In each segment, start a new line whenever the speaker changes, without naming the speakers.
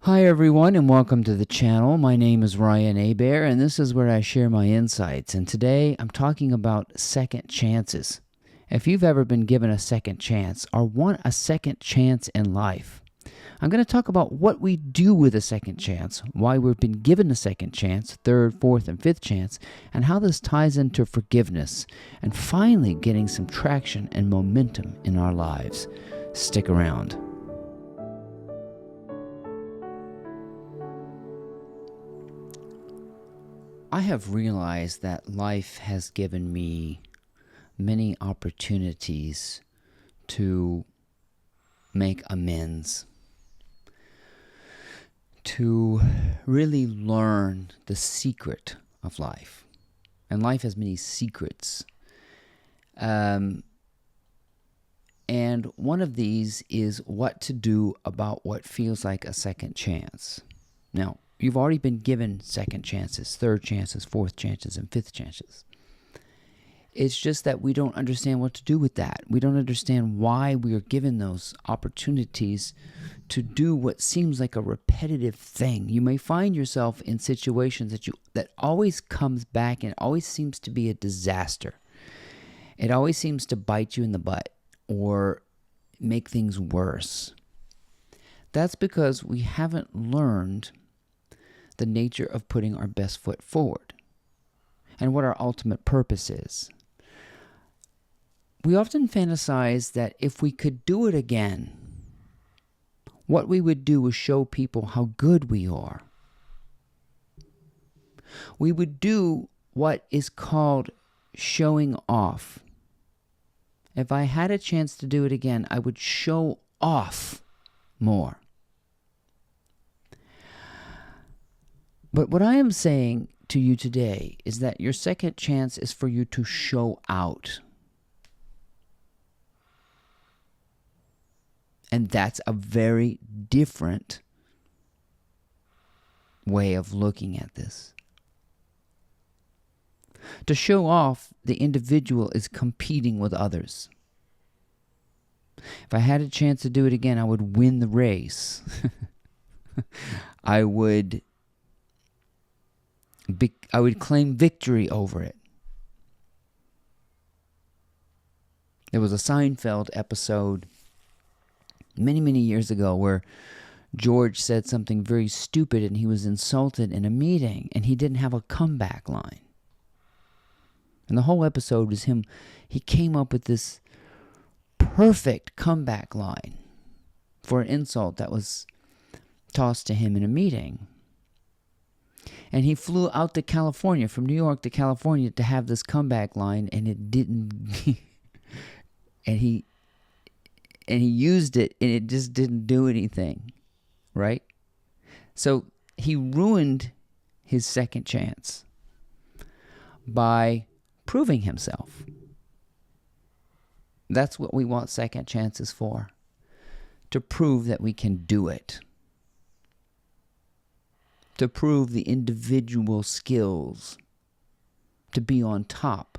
Hi everyone and welcome to the channel. My name is Ryan Abair and this is where I share my insights. And today I'm talking about second chances. If you've ever been given a second chance or want a second chance in life, I'm going to talk about what we do with a second chance, why we've been given a second chance, third, fourth, and fifth chance, and how this ties into forgiveness and finally getting some traction and momentum in our lives. Stick around. I have realized that life has given me many opportunities to make amends, to really learn the secret of life. And life has many secrets. And one of these is what to do about what feels like a second chance. Now, you've already been given second chances, third chances, fourth chances, and fifth chances. It's just that we don't understand what to do with that. We don't understand why we are given those opportunities to do what seems like a repetitive thing. You may find yourself in situations that always comes back and always seems to be a disaster. It always seems to bite you in the butt or make things worse. That's because we haven't learned the nature of putting our best foot forward and what our ultimate purpose is. We often fantasize that if we could do it again, what we would do is show people how good we are. We would do what is called showing off. If I had a chance to do it again, I would show off more. But what I am saying to you today is that your second chance is for you to show out. And that's a very different way of looking at this. To show off, the individual is competing with others. If I had a chance to do it again, I would win the race. I would claim victory over it. There was a Seinfeld episode many, many years ago where George said something very stupid and he was insulted in a meeting and he didn't have a comeback line. And the whole episode was him. He came up with this perfect comeback line for an insult that was tossed to him in a meeting. And he flew out to California, from New York to California, to have this comeback line, and it didn't. and he used it, and it just didn't do anything, right? So he ruined his second chance by proving himself. That's what we want second chances for, to prove that we can do it. To prove the individual skills, to be on top,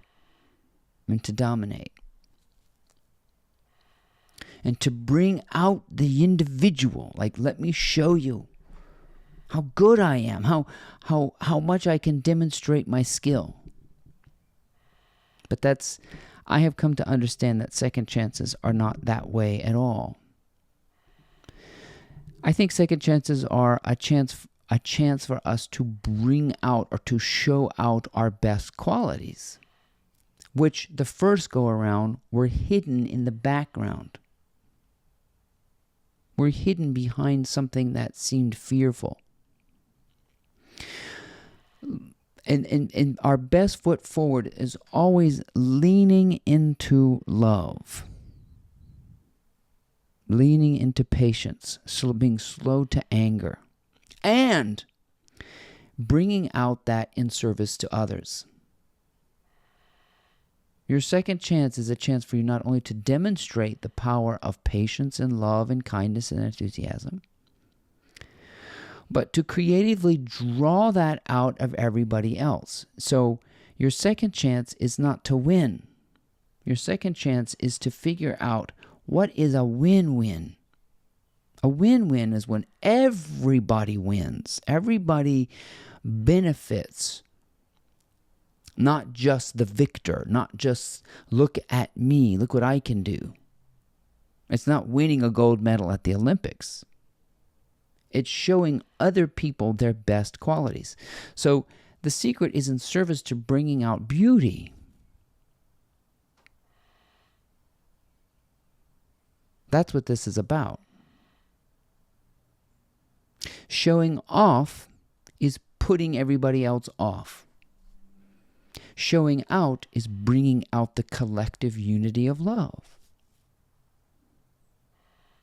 and to dominate. And to bring out the individual, like, let me show you how good I am, how much I can demonstrate my skill. But I have come to understand that second chances are not that way at all. I think second chances are a chance for us to bring out or to show out our best qualities, which the first go around were hidden in the background. We're hidden behind something that seemed fearful. And our best foot forward is always leaning into love, leaning into patience, being slow to anger, and bringing out that in service to others. Your second chance is a chance for you not only to demonstrate the power of patience and love and kindness and enthusiasm, but to creatively draw that out of everybody else. So your second chance is not to win. Your second chance is to figure out what is a win-win. A win-win is when everybody wins. Everybody benefits. Not just the victor. Not just look at me. Look what I can do. It's not winning a gold medal at the Olympics. It's showing other people their best qualities. So the secret is in service to bringing out beauty. That's what this is about. Showing off is putting everybody else off. Showing out is bringing out the collective unity of love.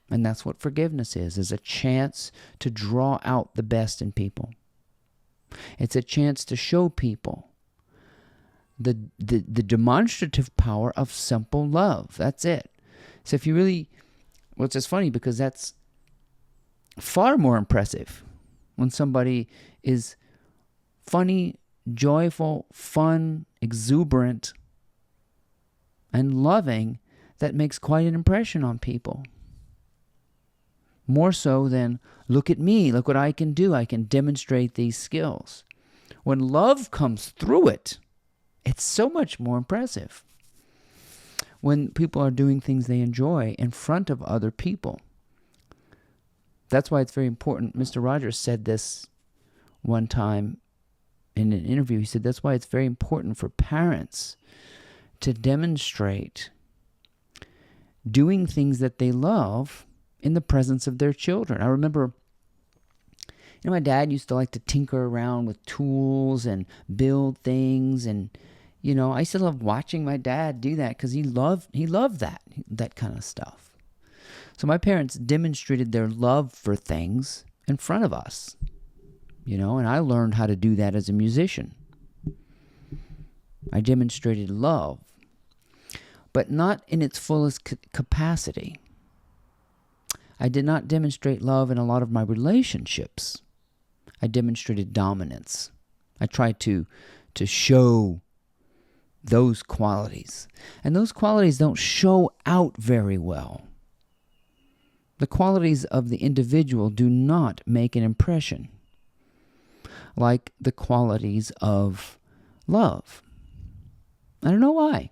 And that's what forgiveness is a chance to draw out the best in people. It's a chance to show people the demonstrative power of simple love. That's it. So if you really, well, it's just funny because that's far more impressive when somebody is funny, joyful, fun, exuberant, and loving. That makes quite an impression on people. More so than, look at me, look what I can do. I can demonstrate these skills. When love comes through it, it's so much more impressive. When people are doing things they enjoy in front of other people. That's why it's very important. Mr. Rogers said this one time in an interview. He said that's why it's very important for parents to demonstrate doing things that they love in the presence of their children. I remember, my dad used to like to tinker around with tools and build things, and I used to love watching my dad do that because he loved that kind of stuff. So my parents demonstrated their love for things in front of us, and I learned how to do that as a musician. I demonstrated love, but not in its fullest capacity. I did not demonstrate love in a lot of my relationships. I demonstrated dominance. I tried to show those qualities. And those qualities don't show out very well. The qualities of the individual do not make an impression like the qualities of love. I don't know why.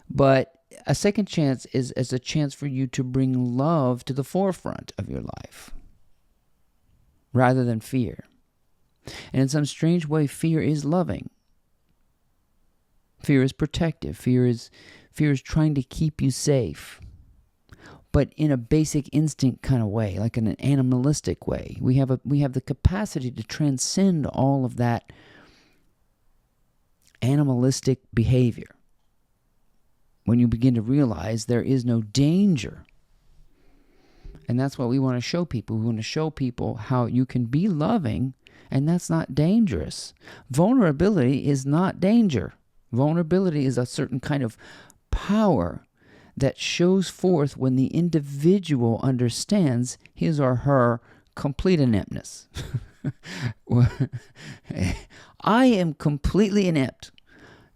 But a second chance is as a chance for you to bring love to the forefront of your life rather than fear. And in some strange way, fear is loving. Fear is protective. Fear is trying to keep you safe. But in a basic instinct kind of way, like in an animalistic way. We have the capacity to transcend all of that animalistic behavior. When you begin to realize there is no danger. And that's what we want to show people. We want to show people how you can be loving, and that's not dangerous. Vulnerability is not danger. Vulnerability is a certain kind of power that shows forth when the individual understands his or her complete ineptness. I am completely inept,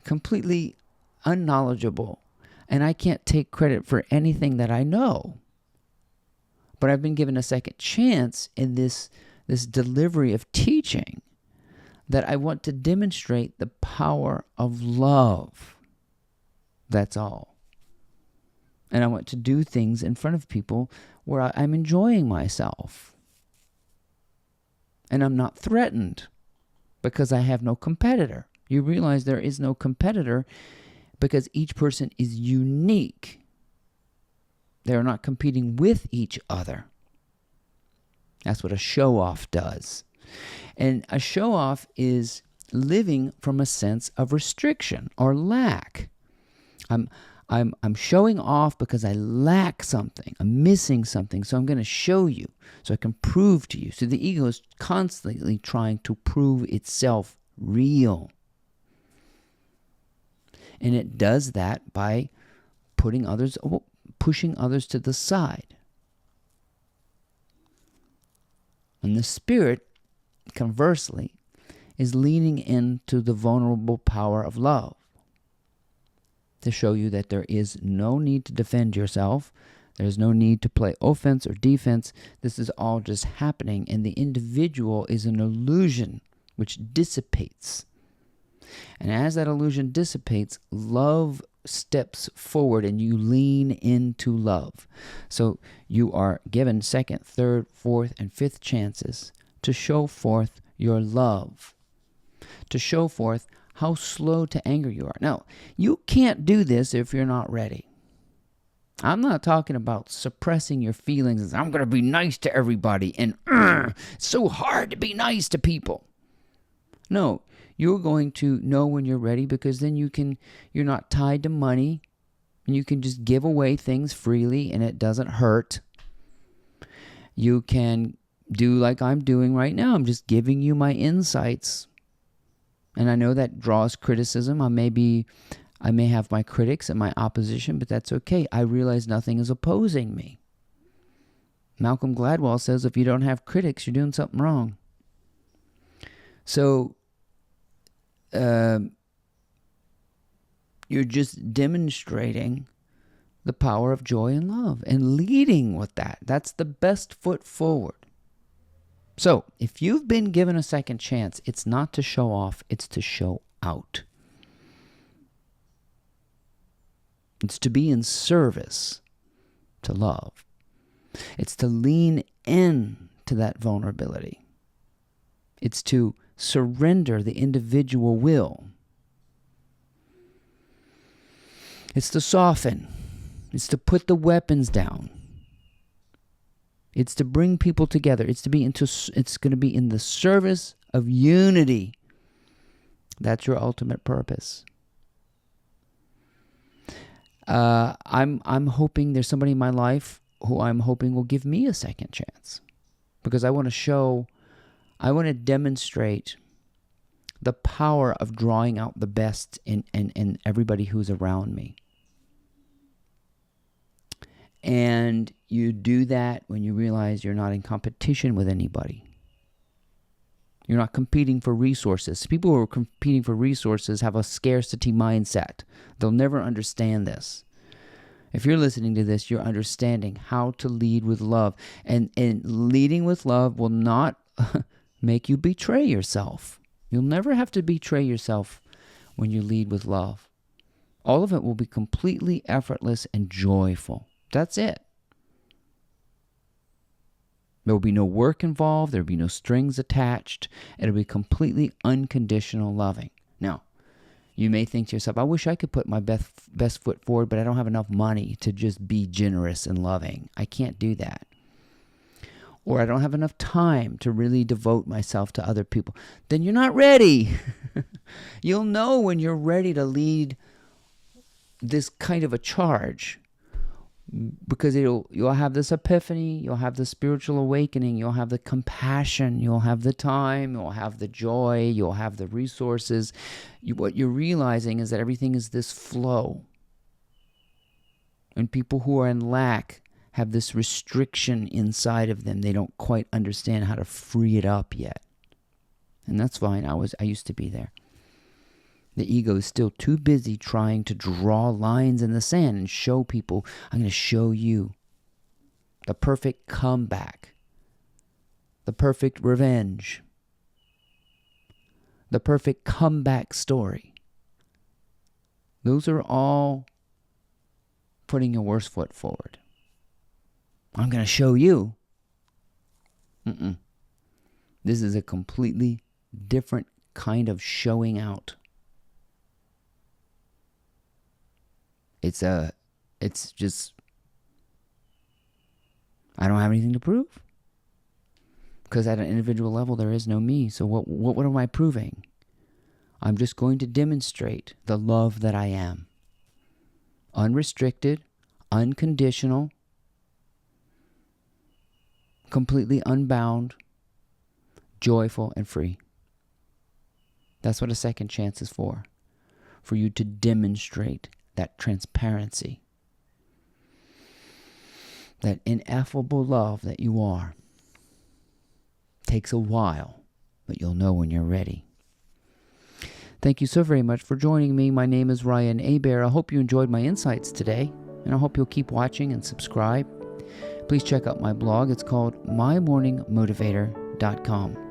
completely unknowledgeable, and I can't take credit for anything that I know. But I've been given a second chance in this delivery of teaching that I want to demonstrate the power of love. That's all. And I want to do things in front of people where I'm enjoying myself. And I'm not threatened because I have no competitor. You realize there is no competitor because each person is unique. They are not competing with each other. That's what a show-off does. And a show-off is living from a sense of restriction or lack. I'm showing off because I lack something. I'm missing something, so I'm going to show you so I can prove to you. So the ego is constantly trying to prove itself real. And it does that by pushing others to the side. And the spirit, conversely, is leaning into the vulnerable power of love to show you that there is no need to defend yourself. There's no need to play offense or defense. This is all just happening, and the individual is an illusion which dissipates. And as that illusion dissipates, love steps forward and you lean into love. So you are given second, third, fourth, and fifth chances to show forth your love, to show forth how slow to anger you are. Now, you can't do this if you're not ready. I'm not talking about suppressing your feelings as I'm going to be nice to everybody and it's so hard to be nice to people. No, you're going to know when you're ready, because then you're not tied to money and you can just give away things freely and it doesn't hurt. You can do like I'm doing right now. I'm just giving you my insights. And I know that draws criticism. I may have my critics and my opposition, but that's okay. I realize nothing is opposing me. Malcolm Gladwell says if you don't have critics, you're doing something wrong. So you're just demonstrating the power of joy and love and leading with that. That's the best foot forward. So if you've been given a second chance, it's not to show off, it's to show out. It's to be in service to love. It's to lean in to that vulnerability. It's to surrender the individual will. It's to soften. It's to put the weapons down. It's to bring people together. It's going to be in the service of unity. That's your ultimate purpose. I'm hoping there's somebody in my life who I'm hoping will give me a second chance, because I want to demonstrate the power of drawing out the best in everybody who's around me. And you do that when you realize you're not in competition with anybody. You're not competing for resources. People who are competing for resources have a scarcity mindset. They'll never understand this. If you're listening to this, you're understanding how to lead with love. And leading with love will not make you betray yourself. You'll never have to betray yourself when you lead with love. All of it will be completely effortless and joyful. That's it. There will be no work involved. There will be no strings attached. It'll be completely unconditional loving. Now, you may think to yourself, I wish I could put my best foot forward, but I don't have enough money to just be generous and loving. I can't do that. Or I don't have enough time to really devote myself to other people. Then you're not ready. You'll know when you're ready to lead this kind of a charge, because you'll have this epiphany, you'll have the spiritual awakening, you'll have the compassion, you'll have the time, you'll have the joy, you'll have the resources. What you're realizing is that everything is this flow. And people who are in lack have this restriction inside of them. They don't quite understand how to free it up yet. And that's fine. I used to be there. The ego is still too busy trying to draw lines in the sand and show people, I'm going to show you the perfect comeback, the perfect revenge, the perfect comeback story. Those are all putting your worst foot forward. I'm going to show you. This is a completely different kind of showing out. It's just, I don't have anything to prove. Because at an individual level, there is no me. So what am I proving? I'm just going to demonstrate the love that I am. Unrestricted, unconditional, completely unbound, joyful, and free. That's what a second chance is for you to demonstrate that transparency, that ineffable love that you are. Takes a while, but you'll know when you're ready. Thank you so very much for joining me. My name is Ryan Hebert. I hope you enjoyed my insights today. and I hope you'll keep watching and subscribe. Please check out my blog. It's called mymorningmotivator.com.